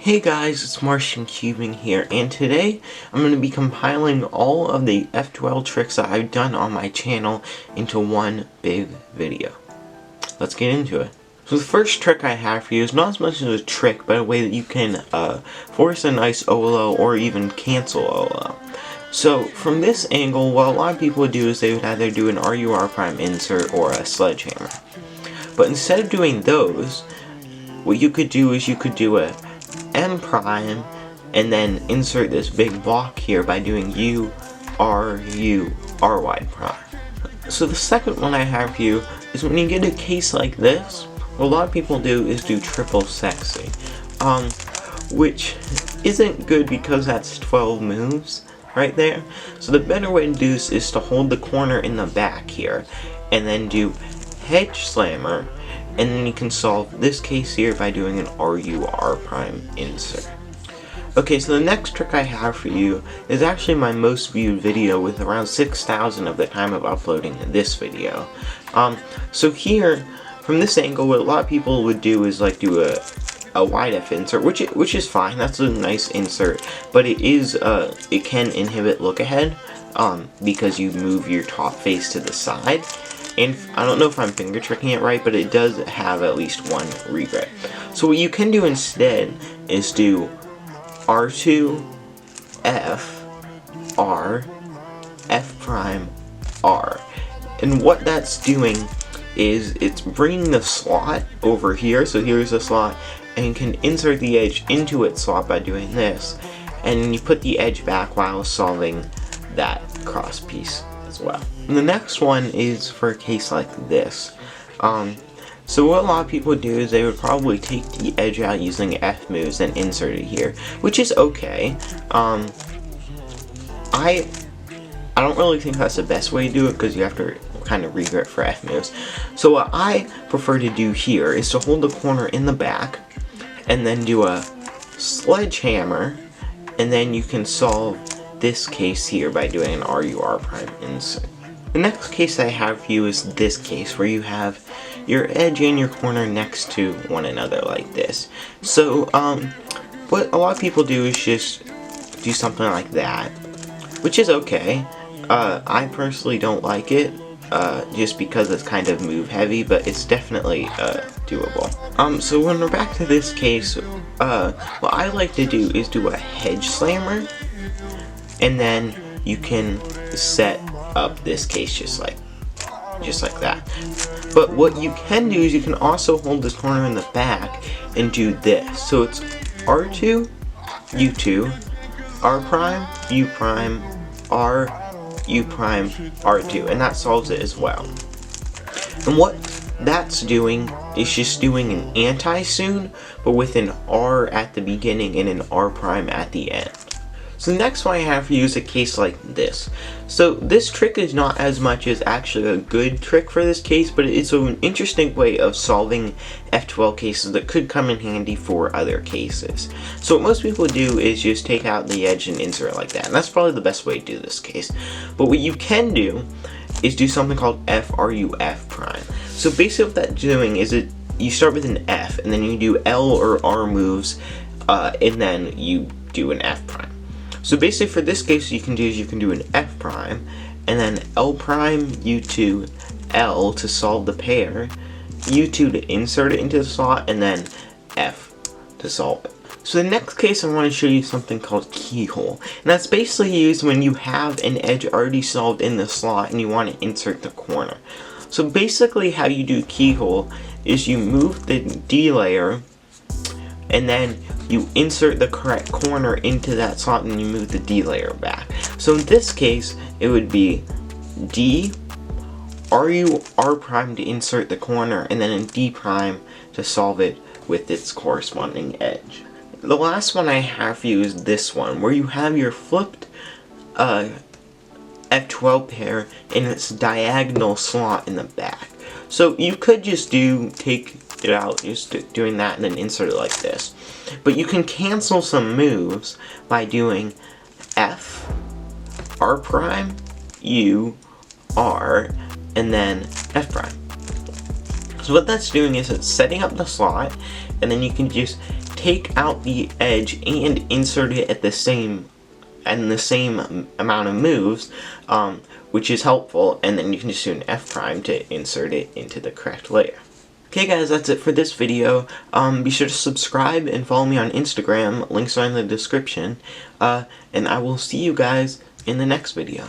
Hey guys, it's Martian Cubing here, and today I'm going to be compiling all of the F2L tricks that I've done on my channel into one big video. Let's get into it. So the first trick I have for you is not as much as a trick, but a way that you can force a nice OLO or even cancel OLO. So from this angle, what a lot of people would do is they would either do an RUR prime insert or a sledgehammer. But instead of doing those, what you could do is you could do a M prime and then insert this big block here by doing U, R, U, R wide prime. So the second one I have for you is when you get a case like this, what a lot of people do is do triple sexy, which isn't good because that's 12 moves right there. So the better way to do this is to hold the corner in the back here and then do hedge slammer, and then you can solve this case here by doing an RUR prime insert. Okay, so the next trick I have for you is actually my most viewed video with around 6,000 of the time of uploading this video. So here, from this angle, what a lot of people would do is like do a wide F insert, which is fine. That's a nice insert, but it can inhibit look ahead because you move your top face to the side. And I don't know if I'm finger tricking it right, but it does have at least one regret. So what you can do instead is do R2, F, R, F prime, R. And what that's doing is it's bringing the slot over here. So here's the slot, and you can insert the edge into its slot by doing this. And you put the edge back while solving that cross piece as well. And the next one is for a case like this. So what a lot of people do is they would probably take the edge out using F moves and insert it here, which is okay. I don't really think that's the best way to do it because you have to kind of regret for F moves. So what I prefer to do here is to hold the corner in the back and then do a sledgehammer, and then you can solve this case here by doing an RUR prime insert. The next case I have for you is this case where you have your edge and your corner next to one another like this. So what a lot of people do is just do something like that, which is okay. I personally don't like it just because it's kind of move heavy, but it's definitely doable. So when we're back to this case, what I like to do is do a hedge slammer, and then you can set up this case just like that. But what you can do is you can also hold this corner in the back and do this. So it's R2, U2, R prime, U prime, R, U prime, R2, and that solves it as well. And what that's doing is just doing an anti-soon, but with an R at the beginning and an R prime at the end. So the next one I have for you is a case like this. So this trick is not as much as actually a good trick for this case, but it's an interesting way of solving F2L cases that could come in handy for other cases. So what most people do is just take out the edge and insert it like that, and that's probably the best way to do this case. But what you can do is do something called FRUF prime. So basically what that's doing is you start with an F, and then you do L or R moves, and then you do an F prime. So basically for this case, what you can do is you can do an F prime, and then L prime, U2, L to solve the pair, U2 to insert it into the slot, and then F to solve it. So the next case I want to show you something called keyhole. And that's basically used when you have an edge already solved in the slot and you want to insert the corner. So basically how you do keyhole is you move the D layer, and then you insert the correct corner into that slot, and you move the D layer back. So in this case, it would be D, R prime to insert the corner, and then in D prime to solve it with its corresponding edge. The last one I have for you is this one, where you have your flipped F2L pair in its diagonal slot in the back. So you could just take it out, just doing that, and then insert it like this. But you can cancel some moves by doing F, R prime, U, R, and then F prime. So what that's doing is it's setting up the slot, and then you can just take out the edge and insert it at the same amount of moves, which is helpful, and then you can just do an F prime to insert it into the correct layer. Okay guys, that's it for this video. Be sure to subscribe and follow me on Instagram, links are in the description, and I will see you guys in the next video.